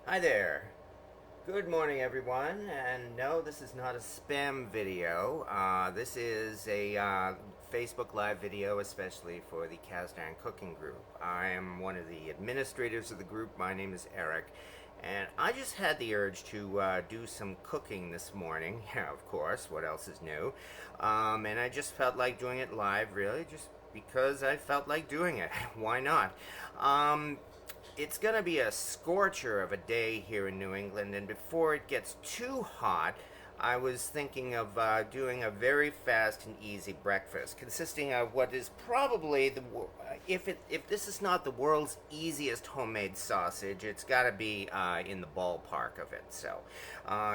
Hi there. Good morning, everyone. And no, this is not a spam video. This is a Facebook Live video, especially for the Cast Iron Cooking Group. I am one of the administrators of the group. My name is Eric. And I just had the urge to do some cooking this morning. Yeah, of course. What else is new? And I just felt like doing it live, really, just because I felt like doing it. Why not? It's going to be a scorcher of a day here in New England, and before it gets too hot, I was thinking of doing a very fast and easy breakfast, consisting of what is probably if this is not the world's easiest homemade sausage, it's got to be in the ballpark of it. So,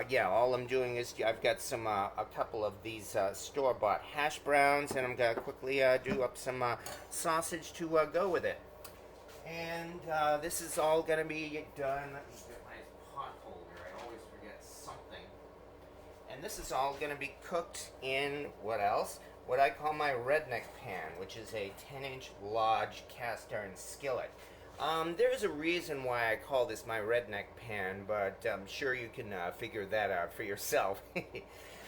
yeah, all I'm doing is I've got a couple of these store-bought hash browns, and I'm gonna quickly do up some sausage to go with it. And this is all going to be done. Let me get my pot holder. I always forget something. And this is all going to be cooked in what else? What I call my redneck pan, which is a 10-inch Lodge cast iron skillet. There's a reason why I call this my redneck pan, but I'm sure you can figure that out for yourself.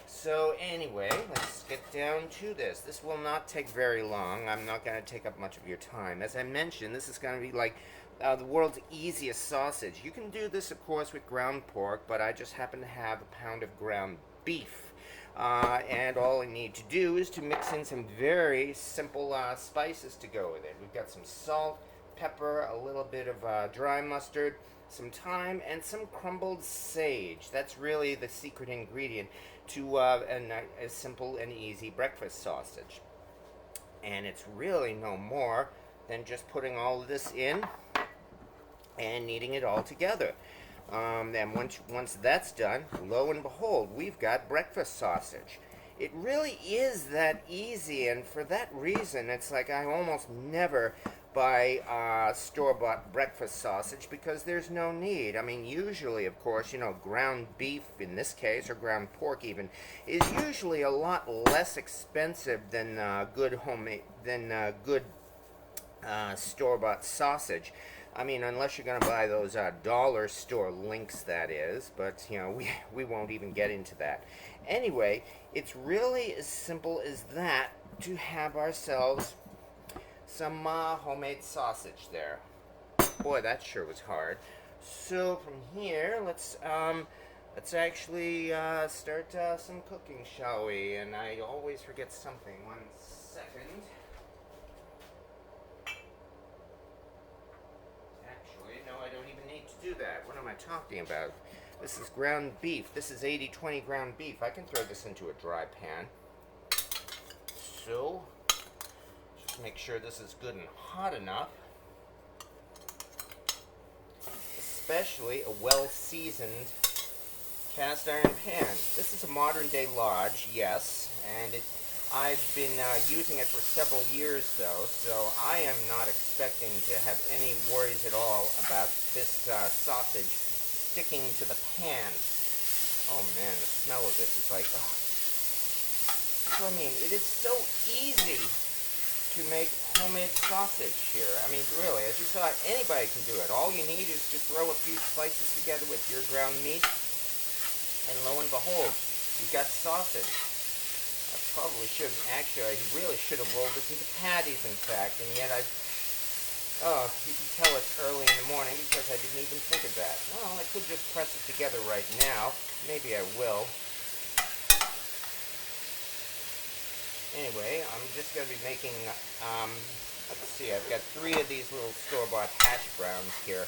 So anyway, let's get down to this. This will not take very long. I'm not going to take up much of your time. As I mentioned, this is going to be like the world's easiest sausage. You can do this, of course, with ground pork, but I just happen to have a pound of ground beef. And all I need to do is to mix in some very simple spices to go with it. We've got some salt, pepper, a little bit of dry mustard, some thyme, and some crumbled sage. That's really the secret ingredient to a simple and easy breakfast sausage. And it's really no more than just putting all of this in and kneading it all together. Then once that's done, lo and behold, we've got breakfast sausage. It really is that easy, and for that reason, it's like I almost never buy store-bought breakfast sausage because there's no need. I mean, usually, of course, ground beef in this case, or ground pork even, is usually a lot less expensive than good store-bought sausage. I mean, unless you're going to buy those dollar store links, that is. But, we won't even get into that. Anyway, it's really as simple as that to have ourselves some homemade sausage there. Boy, that sure was hard. So from here, let's actually start some cooking, shall we? And I always forget something. 1 second. Actually, no, I don't even need to do that. What am I talking about? This is ground beef. This is 80/20 ground beef. I can throw this into a dry pan. So, just make sure this is good and hot enough. Especially a well-seasoned cast iron pan. This is a modern day Lodge, yes, and I've been using it for several years though, so I am not expecting to have any worries at all about this sausage sticking to the pan. Oh man, the smell of this is like, ugh. So I mean, it is so easy to make homemade sausage here. I mean, really, as you saw, anybody can do it. All you need is to throw a few spices together with your ground meat, and lo and behold, you've got sausage. I probably shouldn't, actually, I really should have rolled this into patties, in fact, and yet you can tell it's early in the morning because I didn't even think of that. Well, I could just press it together right now. Maybe I will. Anyway, I'm just going to be making, let's see, I've got 3 of these little store-bought hash browns here.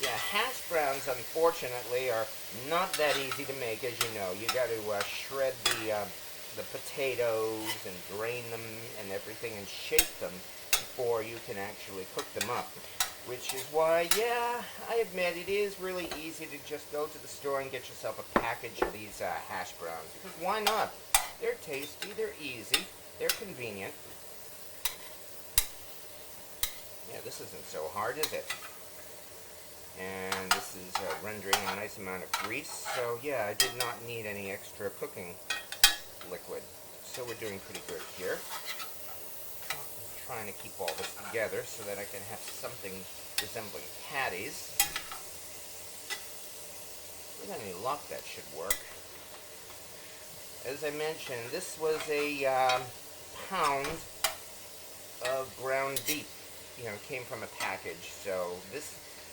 Yeah, hash browns, unfortunately, are not that easy to make, as you know. You got to shred the potatoes and drain them and everything and shape them before you can actually cook them up. Which is why, yeah, I admit it is really easy to just go to the store and get yourself a package of these hash browns. Because why not? They're tasty, they're easy, they're convenient. Yeah, this isn't so hard, is it? And this is rendering a nice amount of grease. So yeah, I did not need any extra cooking liquid. So we're doing pretty good here. I'm trying to keep all this together so that I can have something resembling patties. With any luck, that should work. As I mentioned, this was a pound of ground beef. You know, it came from a package, so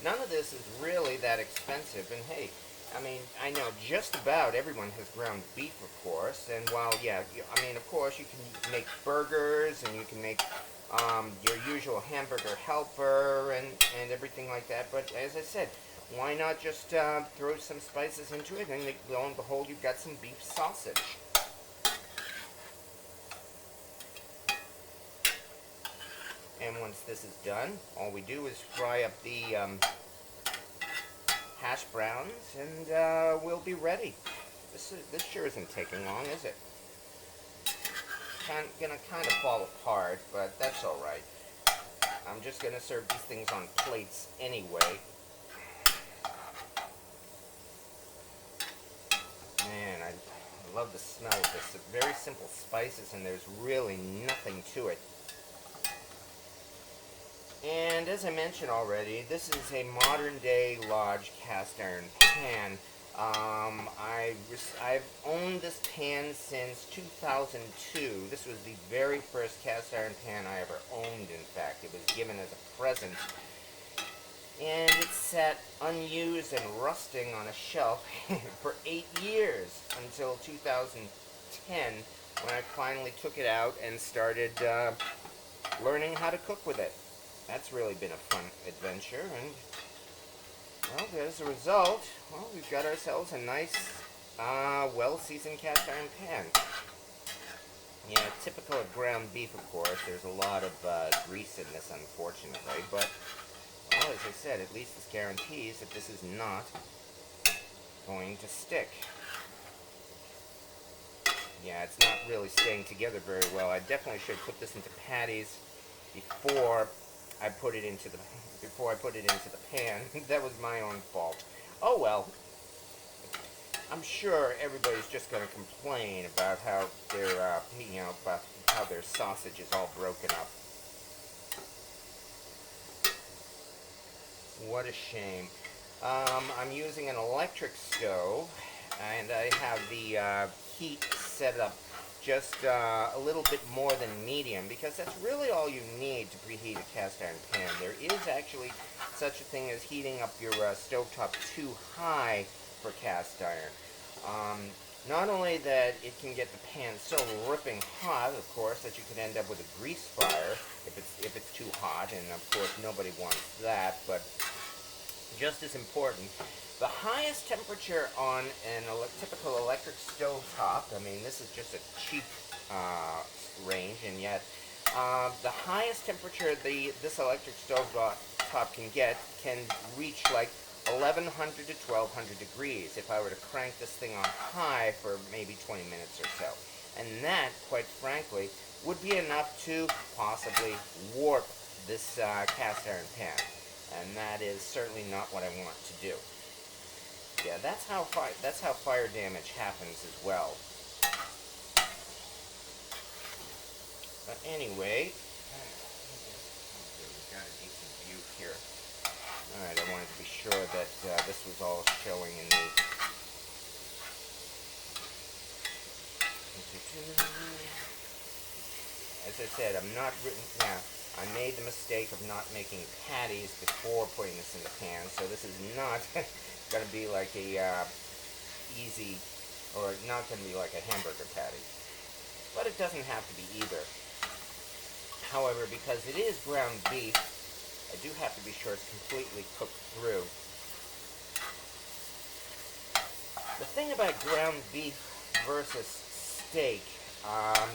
none of this is really that expensive. And hey, I mean, I know just about everyone has ground beef, of course. And while, yeah, I mean, of course, you can make burgers and you can make your usual hamburger helper and everything like that. But as I said, why not just throw some spices into it, and lo and behold, you've got some beef sausage. And once this is done, all we do is fry up the hash browns, and we'll be ready. This sure isn't taking long, is it? Gonna kind of fall apart, but that's all right. I'm just gonna serve these things on plates anyway. Man, I love the smell of this. It's very simple spices, and there's really nothing to it. And as I mentioned already, this is a modern-day large cast iron pan. I've owned this pan since 2002. This was the very first cast iron pan I ever owned, in fact. It was given as a present. And it sat unused and rusting on a shelf for 8 years until 2010, when I finally took it out and started learning how to cook with it. That's really been a fun adventure, and well, as a result, well, we've got ourselves a nice, well-seasoned cast iron pan. Yeah, typical of ground beef, of course. There's a lot of grease in this, unfortunately, but well, as I said, at least this guarantees that this is not going to stick. Yeah, it's not really staying together very well. I definitely should put this into patties before I put it into the pan. That was my own fault. Oh well. I'm sure everybody's just going to complain about how their about how their sausage is all broken up. What a shame. I'm using an electric stove, and I have the heat set up just a little bit more than medium, because that's really all you need to preheat a cast iron pan. There is actually such a thing as heating up your stovetop too high for cast iron. Not only that it can get the pan so ripping hot, of course, that you could end up with a grease fire if it's too hot, and of course nobody wants that, but just as important, the highest temperature on a typical electric stovetop, I mean, this is just a cheap range, and yet the highest temperature this electric stovetop can reach like 1100 to 1200 degrees if I were to crank this thing on high for maybe 20 minutes or so. And that, quite frankly, would be enough to possibly warp this cast iron pan. And that is certainly not what I want to do. Yeah, that's how fire damage happens as well. But anyway, we've got a decent view here. Alright, I wanted to be sure that this was all showing in the... As I said, I made the mistake of not making patties before putting this in the pan, so this is not going to be like a easy, or not going to be like a hamburger patty. But it doesn't have to be either. However, because it is ground beef, I do have to be sure it's completely cooked through. The thing about ground beef versus steak,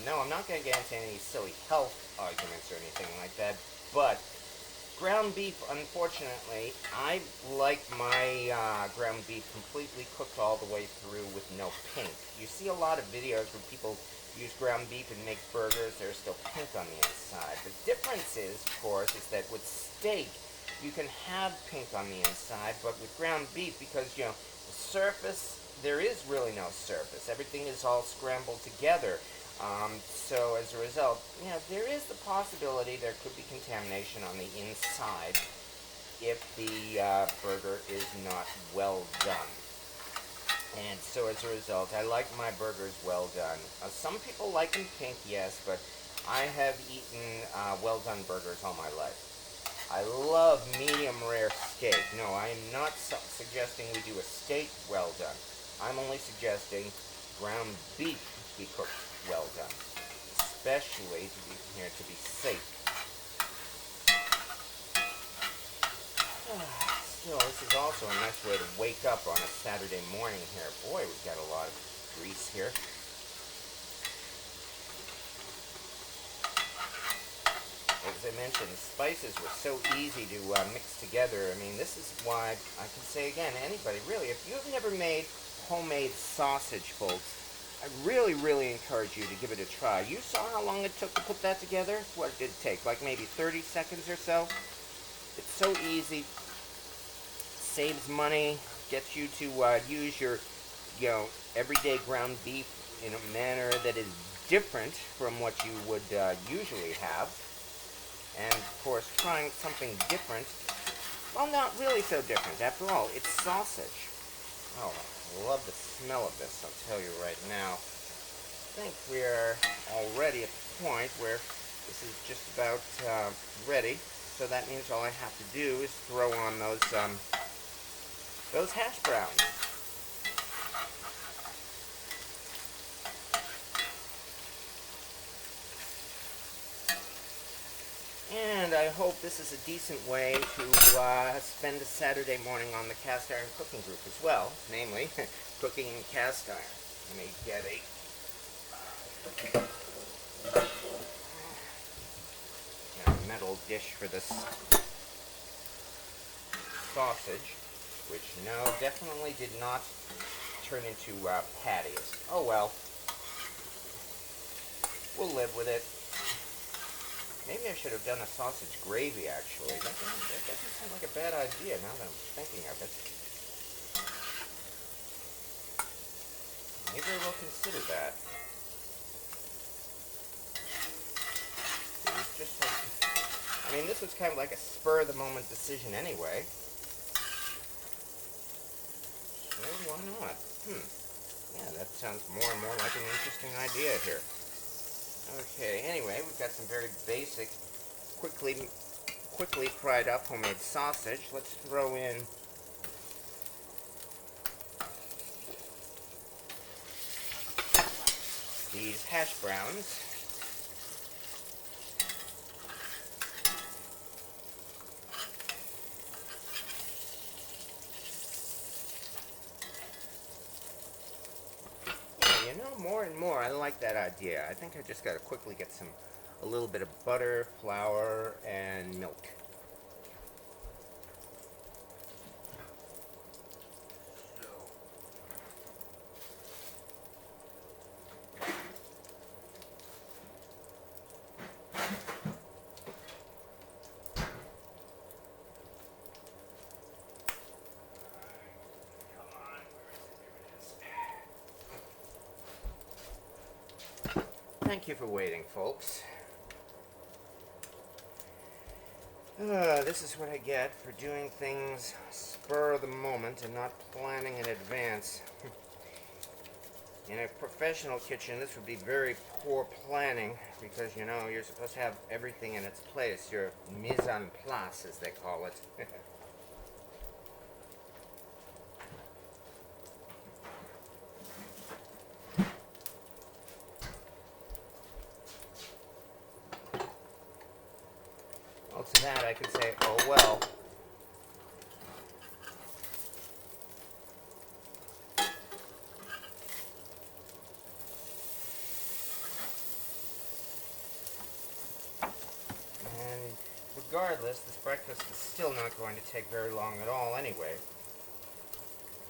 no, I'm not going to get into any silly health arguments or anything like that, but ground beef, unfortunately, I like my ground beef completely cooked all the way through with no pink. You see a lot of videos where people use ground beef and make burgers, there's still pink on the inside. The difference is, of course, is that with steak, you can have pink on the inside, but with ground beef, because, you know, the surface, there is really no surface. Everything is all scrambled together. So as a result, you know, there is the possibility there could be contamination on the inside if the burger is not well done. And so as a result, I like my burgers well done. Some people like them pink, yes, but I have eaten well done burgers all my life. I love medium rare steak. No, I am not suggesting we do a steak well done. I'm only suggesting ground beef be cooked well done, especially to be safe. Still, this is also a nice way to wake up on a Saturday morning here. Boy, we've got a lot of grease here. As I mentioned, the spices were so easy to mix together. I mean, this is why I can say again, anybody really, if you've never made homemade sausage, folks, I really, really encourage you to give it a try. You saw how long it took to put that together? What did it take? Like maybe 30 seconds or so? It's so easy. Saves money, gets you to use your, everyday ground beef in a manner that is different from what you would usually have. And of course, trying something different, well, not really so different. After all, it's sausage. Oh, I love the smell of this, I'll tell you right now. I think we're already at the point where this is just about ready. So that means all I have to do is throw on those hash browns. And I hope this is a decent way to spend a Saturday morning on the cast iron cooking group as well, namely cooking in cast iron. Let me get a metal dish for this sausage, which no, definitely did not turn into patties. Oh well, we'll live with it. Maybe I should have done a sausage gravy, actually. That doesn't sound like a bad idea now that I'm thinking of it. Maybe I will consider that. It was just like, I mean, this was kind of like a spur-of-the-moment decision anyway. So why not? Yeah, that sounds more and more like an interesting idea here. Okay, anyway, we've got some very basic, quickly fried up homemade sausage. Let's throw in these hash browns. You know, more and more, I like that idea. I think I just got to quickly get a little bit of butter, flour, and milk. Thank you for waiting, folks. This is what I get for doing things spur of the moment and not planning in advance. In a professional kitchen, this would be very poor planning because, you know, you're supposed to have everything in its place. Your mise en place, as they call it. Well, to that I could say, oh well. And regardless, this breakfast is still not going to take very long at all anyway.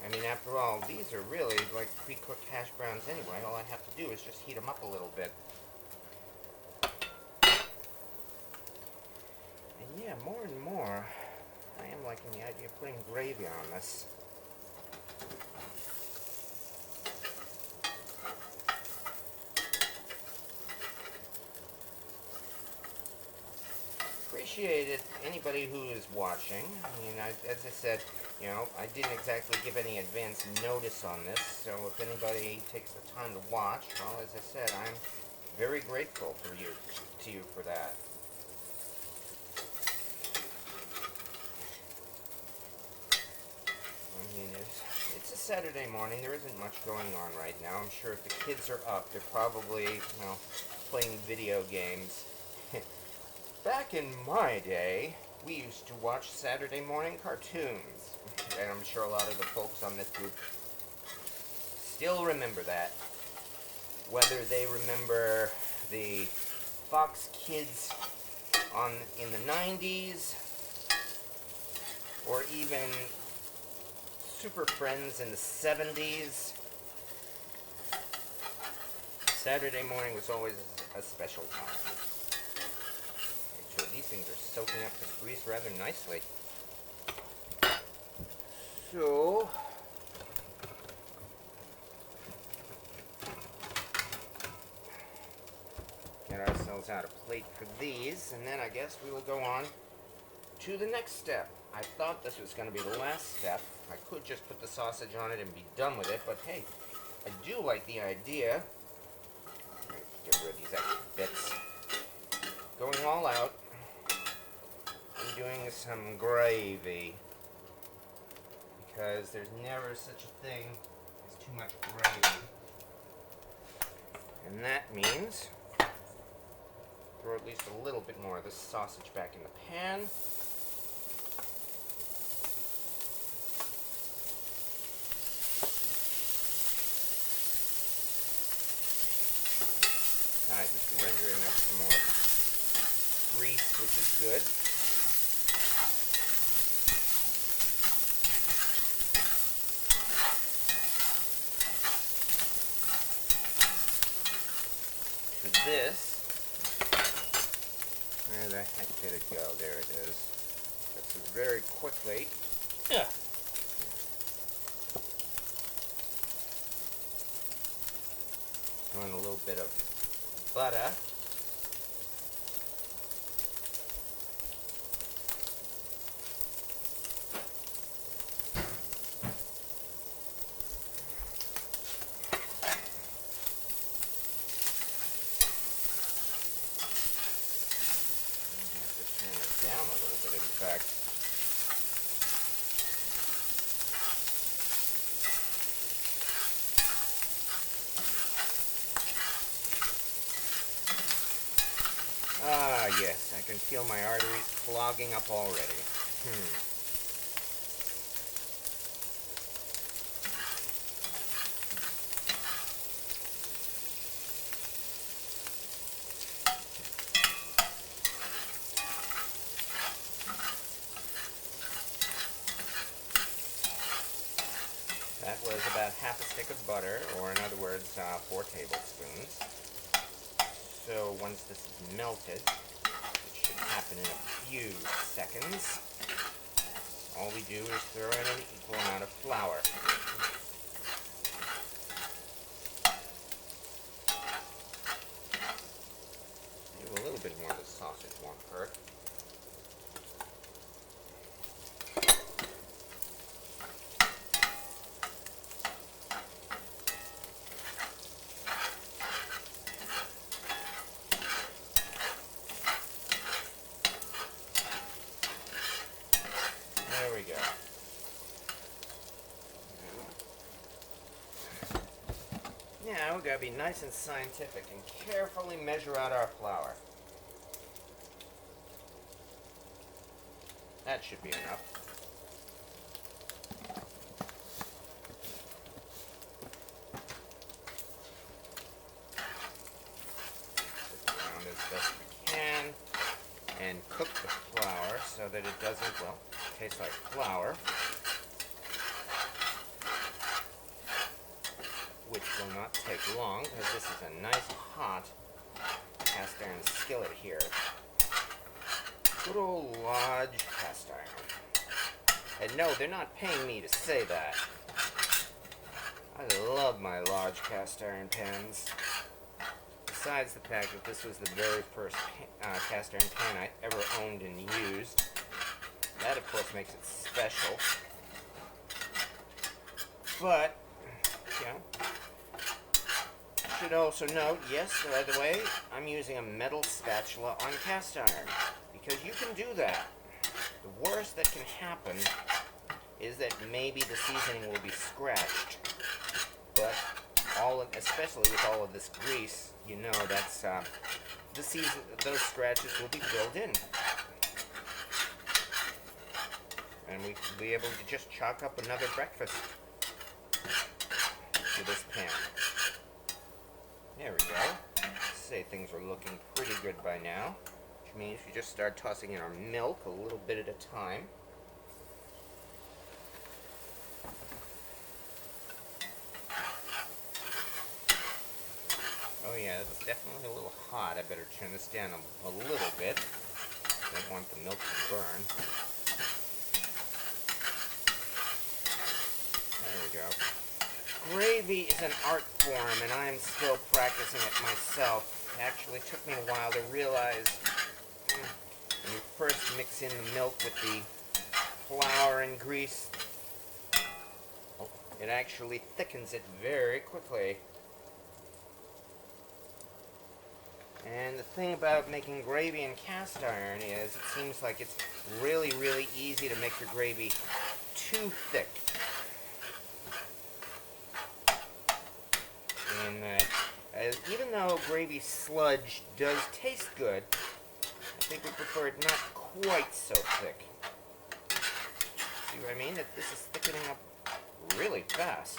I mean, after all, these are really like pre-cooked hash browns anyway. All I have to do is just heat them up a little bit. And yeah, more and more, I am liking the idea of putting gravy on this. appreciate it, anybody who is watching. I mean, as I said, you know, I didn't exactly give any advance notice on this, so if anybody takes the time to watch, well, as I said, I'm very grateful to you for that. I mean, it's a Saturday morning. There isn't much going on right now. I'm sure if the kids are up, they're probably, you know, playing video games. Back in my day, we used to watch Saturday morning cartoons. And I'm sure a lot of the folks on this group still remember that. Whether they remember the Fox Kids in the 90s, or even Super Friends in the 70s. Saturday morning was always a special time. Make sure these things are soaking up this grease rather nicely. So, get ourselves out a plate for these, and then I guess we will go on to the next step. I thought this was going to be the last step. I could just put the sausage on it and be done with it, but hey, I do like the idea. Get rid of these extra bits. Going all out and doing some gravy, because there's never such a thing as too much gravy. And that means throw at least a little bit more of this sausage back in the pan. Alright, just rendering up some more grease, which is good. To this, where the heck did it go? There it is. This is very quickly. Yeah. Throwing a little bit of butter. Down a little bit, in fact. Ah, yes, I can feel my arteries clogging up already. That was about half a stick of butter, or in other words, 4 tablespoons. So once this is melted, it should happen in a few seconds. All we do is throw in an equal amount of flour. Do a little bit more of the sausage won't hurt. There we go. Now we've got to be nice and scientific and carefully measure out our flour. That should be enough. Put it around as best we can and cook the flour so that it doesn't, well, taste like flour, which will not take long because this is a nice hot cast iron skillet here. Good old Lodge cast iron. And no, they're not paying me to say that. I love my Lodge cast iron pans. besides the fact that this was the very first cast iron pan I ever owned and used, that of course makes it special. But, you know, I should also note, yes, by the way, I'm using a metal spatula on cast iron, because you can do that. The worst that can happen is that maybe the seasoning will be scratched, but especially with all of this grease, you know that's those scratches will be filled in, and we will be able to just chalk up another breakfast to this pan. There we go. Say things are looking pretty good by now, which means we just start tossing in our milk a little bit at a time. Oh yeah, it's definitely a little hot. I better turn this down a little bit. Don't want the milk to burn. There we go. Gravy is an art form, and I am still practicing it myself. It actually took me a while to realize when you first mix in the milk with the flour and grease, it actually thickens it very quickly. And the thing about making gravy in cast iron is it seems like it's really, really easy to make your gravy too thick. And even though gravy sludge does taste good, I think we prefer it not quite so thick. See what I mean? That this is thickening up really fast.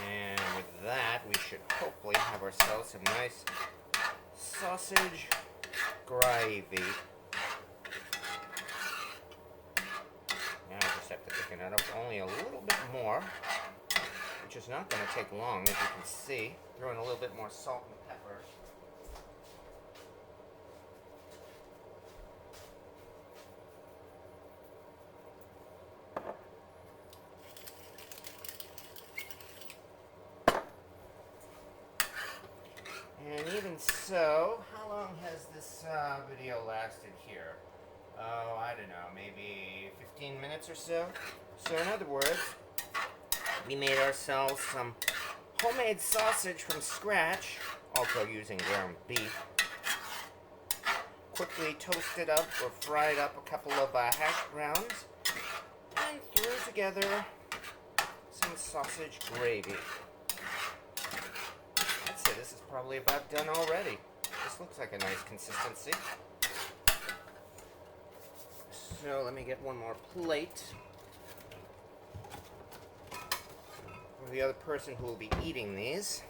And with that, we should hopefully have ourselves some nice sausage gravy. Now I just have to thicken it up only a little bit more, which is not going to take long, as you can see. Throw in a little bit more salt and pepper. And even so, how long has this video lasted here? Oh, I don't know, maybe 15 minutes or so? So in other words, we made ourselves some homemade sausage from scratch, also using ground beef. Quickly toasted up or fried up a couple of hash browns, and threw together some sausage gravy. I'd say this is probably about done already. This looks like a nice consistency. So let me get one more plate for the other person who will be eating these.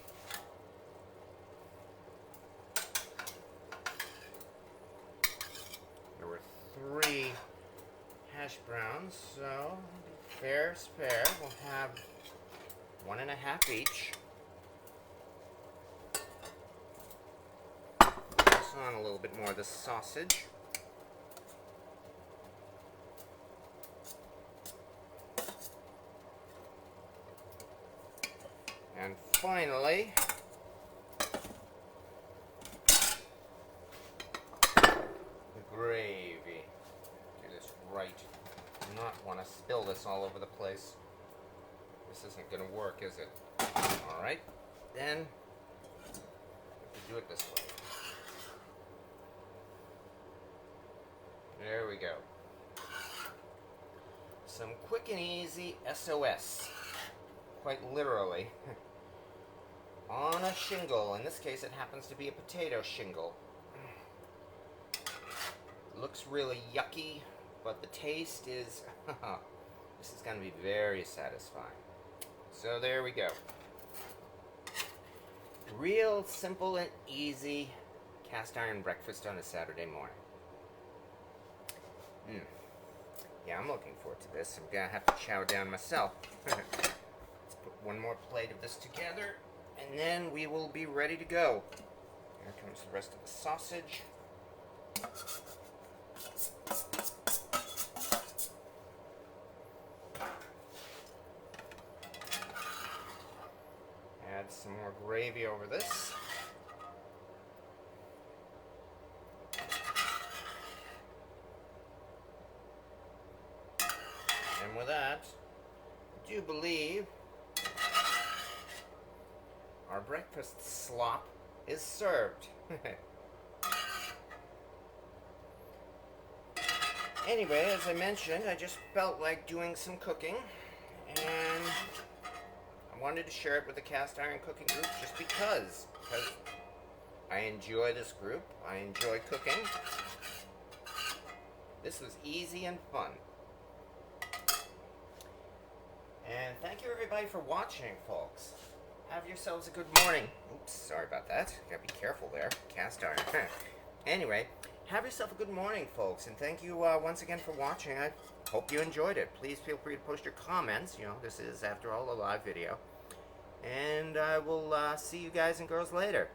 There were 3 hash browns, so fair is fair. We'll have 1.5 each. Toss on a little bit more of the sausage. And finally, the gravy. Do this right. Do not want to spill this all over the place. This isn't going to work, is it? Alright, then do it this way. There we go. Some quick and easy S.O.S. Quite literally. On a shingle. In this case, it happens to be a potato shingle. Looks really yucky, but the taste is... this is going to be very satisfying. So there we go. Real simple and easy cast iron breakfast on a Saturday morning. Yeah, I'm looking forward to this. I'm going to have to chow down myself. Let's put one more plate of this together, and then we will be ready to go. Here comes the rest of the sausage. some more gravy over this. And with that, I do believe our breakfast slop is served. Anyway, as I mentioned, I just felt like doing some cooking, and I wanted to share it with the Cast Iron Cooking Group just because I enjoy this group. I enjoy cooking. This was easy and fun. And thank you everybody for watching, folks. Have yourselves a good morning. Oops, sorry about that. Gotta be careful there. Cast iron. Anyway, have yourself a good morning, folks. And thank you once again for watching. I hope you enjoyed it. Please feel free to post your comments. You know, this is, after all, a live video. And I will see you guys and girls later.